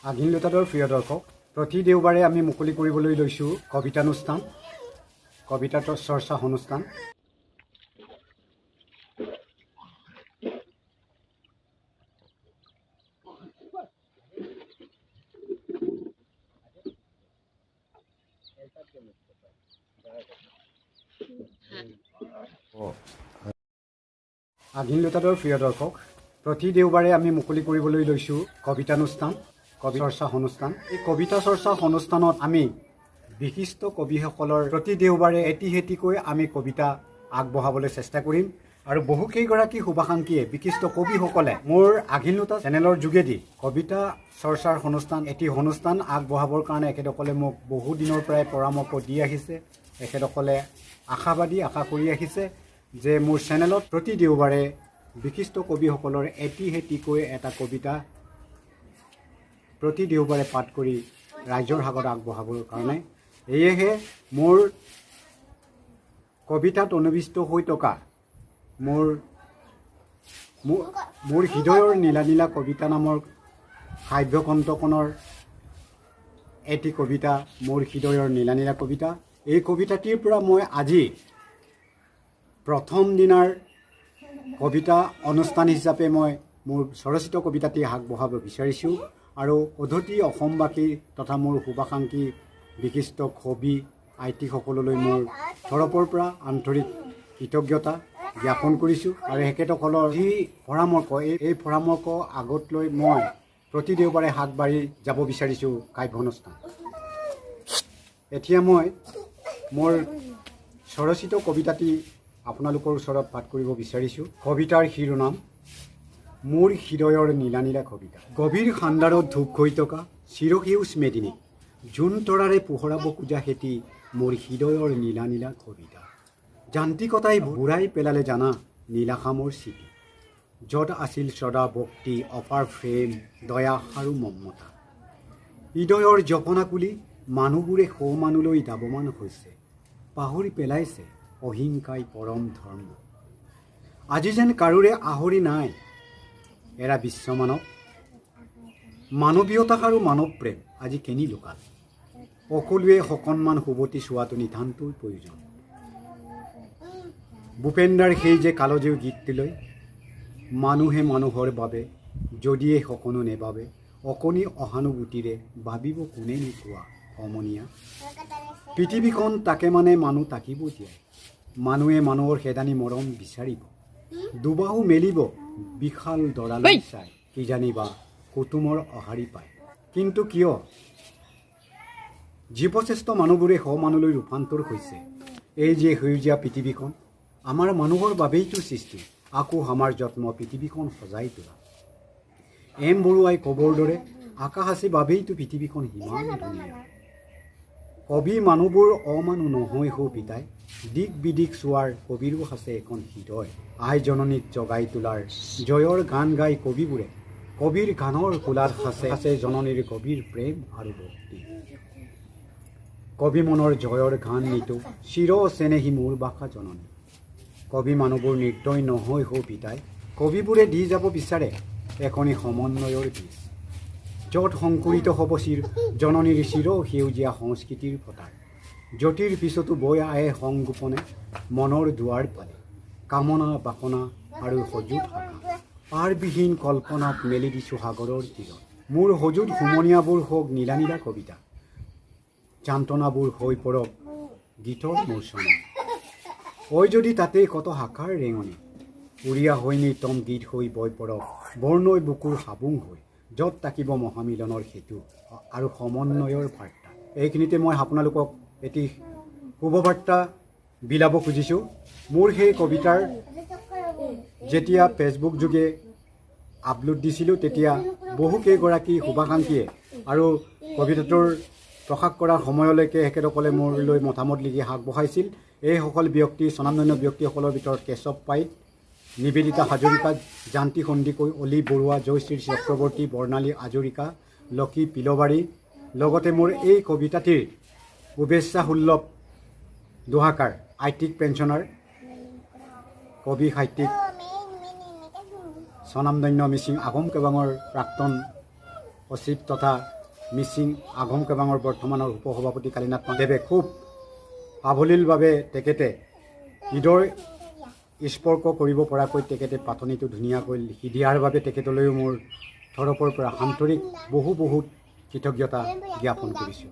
আঘিন লুটাদৰ প্ৰিয় দৰ্শক, প্ৰতি দেওবাৰে আমি মুকলি কৰিবলৈ লৈছোঁ কবিতানুষ্ঠান, কবিতা চৰ্চা অনুষ্ঠান। আঘিন লুটাদৰ প্ৰিয় দৰ্শক, প্ৰতি দেওবাৰে আমি মুকলি কৰিবলৈ লৈছোঁ কবিতানুষ্ঠান, কবি চৰ্চা অনুষ্ঠান। এই কবিতা চৰ্চা অনুষ্ঠানত আমি বিশিষ্ট কবিসকলৰ প্ৰতি দেওবাৰে এটি হেটিকৈ আমি কবিতা আগবঢ়াবলৈ চেষ্টা কৰিম। আৰু বহুকেইগৰাকী শুভাকাংক্ষীয়ে বিশিষ্ট কবিসকলে মোৰ আঘিন লুটা চেনেলৰ যোগেদি কবিতা চৰ্চাৰ এটি অনুষ্ঠান আগবঢ়াবৰ কাৰণে এখেতসকলে মোক বহু দিনৰ পৰাই পৰামৰ্শ দি আহিছে। এখেতসকলে আশা কৰি আহিছে যে মোৰ চেনেলত প্ৰতি দেওবাৰে বিশিষ্ট কবিসকলৰ এটি হেটিকৈ এটা কবিতা প্ৰতি দেওবাৰে পাঠ কৰি ৰাইজৰ আগত আগবঢ়াবৰ কাৰণে। এয়েহে মোৰ কবিতাত অন্বিষ্ট হৈ থকা মোৰ হৃদয়ৰ নীলা নীলা কবিতা নামৰ কাব্যকণ্ঠখনৰ এটি কবিতা, মোৰ হৃদয়ৰ নীলা নীলা কবিতা। এই কবিতাটিৰ পৰা মই আজি প্ৰথম দিনাৰ কবিতা অনুষ্ঠান হিচাপে মই মোৰ স্বৰচিত কবিতাটি আগবঢ়াব বিচাৰিছোঁ। আৰু অধতি অসমবাসী তথা মোৰ শুভাকাংক্ষী বিশিষ্ট কবি আইতিসকললৈ মোৰ তৰফৰ পৰা আন্তৰিক কৃতজ্ঞতা জ্ঞাপন কৰিছোঁ। আৰু এখেতসকলৰ যি পৰামৰ্শ, এই পৰামৰ্শ আগত লৈ মই প্ৰতি দেওবাৰে আগবাঢ়ি যাব বিচাৰিছোঁ কাব্য অনুষ্ঠান। এতিয়া মই মোৰ স্বৰচিত কবিতাটি আপোনালোকৰ ওচৰত পাঠ কৰিব বিচাৰিছোঁ। কবিতাৰ শিৰোনাম মোৰ হৃদয়ৰ নীলা নীলা কবিতা। গভীৰ খাণ্ডাৰত ধূপ হৈ থকা চিৰসেউজ মেদিনী, জোন তৰাৰে পোহৰাব খোজা খেতি মোৰ হৃদয়ৰ নীলা নীলা কবিতা। যান্ত্ৰিকতাই বুঢ়াই পেলালে জানা নীলাখামৰ চিটি, য'ত আছিল শ্ৰদ্ধা ভক্তি অপাৰ প্ৰেম দয়া আৰু মমতা। হৃদয়ৰ জপনা কুলি মানুহবোৰে সৌমানুলৈ দাবমান হৈছে, পাহৰি পেলাইছে অহিংসাই পৰম ধৰ্ম। আজি যেন কাৰোৰে আহৰি নাই এৰা বিশ্বমানৱ, মানৱীয়তা আৰু মানৱ প্ৰেম আজি কেনি লুকাল। সকলোৱে সকণমান শুৱতি চোৱাটো নিতান্তই প্ৰয়োজন। ভূপেন্দ্ৰৰ সেই যে কালজয়ী গীতটিলৈ, মানুহে মানুহৰ বাবে যদিয়ে সকলো নেবাবে, অকণি অহানুভূতিৰে ভাবিব কোনেনো কোৱা সমনীয়া। পৃথিৱীখন তাকে মানে মানুহ তাকিব জীয়াই, মানুহে মানুহৰ খেদানি মৰম বিচাৰিব, দুবাহু মেলিব বিশাল দৰালৈ চাই, কিজানিবা কুটুমৰ অহাৰি পায়। কিন্তু কিয় জীৱশ্ৰেষ্ঠ মানুহবোৰে সমানুলৈ ৰূপান্তৰ হৈছে। এই যে সেউজীয়া পৃথিৱীখন আমাৰ মানুহৰ বাবেইতো সৃষ্টি, আকৌ আমাৰ যত্ন পৃথিৱীখন সজাই তোলা। এম বৰুৱাই ক'বৰ দৰে আকাশ আছে বাবেইতো পৃথিৱীখন সিমান ধুনীয়া। কবি মানুহবোৰ অমানুহ নহয় সৌ পিতাই, দিক বিদিক চোৱাৰ কবিৰো আছে এখন হৃদয়। আই জননীক জগাই তোলাৰ জয়ৰ গান গাই কবিবোৰে, কবিৰ গানৰ কোলাত আছে জননীৰ গভীৰ প্ৰেম আৰু ভক্তি। কবি মনৰ জয়ৰ গান নিতো চিৰ চেনেহী মোৰ বাসা জননী। কবি মানুহবোৰ নিৰ্দয় নহয় সৌ পিতাই, কবিবোৰে দি যাব বিচাৰে এখনি সমন্বয়ৰ বীজ, য'ত সংকুৰিত হ'ব জননীৰ চিৰ সেউজীয়া সংস্কৃতিৰ পতাৰ। জ্যোতিৰ পিছতো বৈ আহে সংগোপনে মনৰ দুৱাৰ পালে, কামনা বাসনা আৰু সজুত শাখা। পাৰবিহীন কল্পনাক মেলি দিছোঁ সাগৰৰ তীৰত, মোৰ সজুত হুমনীয়াবোৰ হওক নীলা নীলা কবিতা, যান্ত্ৰনাবোৰ হৈ পৰক গীতৰ মূৰ্ছনা। ঐ যদি তাতেই কত শাখাৰ ৰেঙনি, উৰিয়া হৈ নিতম গীত হৈ বৈ পৰক বৰ্ণই বুকুৰ হাবুং হৈ, য'ত থাকিব মহামিলনৰ সেতু আৰু সমন্বয়ৰ বাৰ্তা। এইখিনিতে মই আপোনালোকক এটি শুভবাৰ্তা বিলাব খুজিছোঁ। মোৰ সেই কবিতাৰ যেতিয়া ফেচবুক যোগে আপলোড দিছিলোঁ, তেতিয়া বহুকেইগৰাকী শুভাকাংক্ষীয়ে আৰু কবিতাটোৰ প্ৰকাশ কৰাৰ সময়লৈকে এখেতসকলে মোৰলৈ মতামত লিখি আগবঢ়াইছিল। এইসকল ব্যক্তি স্বনামধন্য ব্যক্তিসকলৰ ভিতৰত কেশৱ পাইক, নিবেদিতা হাজৰিকা, জান্তি সন্দিকৈ, অলি বৰুৱা, জয়শ্ৰী চক্ৰৱৰ্তী, বৰ্ণালী হাজৰিকা, লকী পিলবাৰী। লগতে মোৰ এই কবিতাটিৰ শুভেচ্ছা সুলভ দোহাকাৰ আইতিক পেঞ্চনাৰ কবি সাহিত্যিক স্বনামধন্য মিচিং আহোম কেবাঙৰ প্ৰাক্তন সচিব তথা মিচিং আঘোম কেবাঙৰ বৰ্তমানৰ উপসভাপতি কালীনাথ দেৱে খুব সাৱলীলভাৱে তেখেতে ঈদৰ স্পৰ্শ কৰিব পৰাকৈ তেখেতে পাতনিটো ধুনীয়াকৈ লিখি দিয়াৰ বাবে তেখেতলৈও মোৰ তৰফৰ পৰা আন্তৰিক বহুত কৃতজ্ঞতা জ্ঞাপন কৰিছোঁ।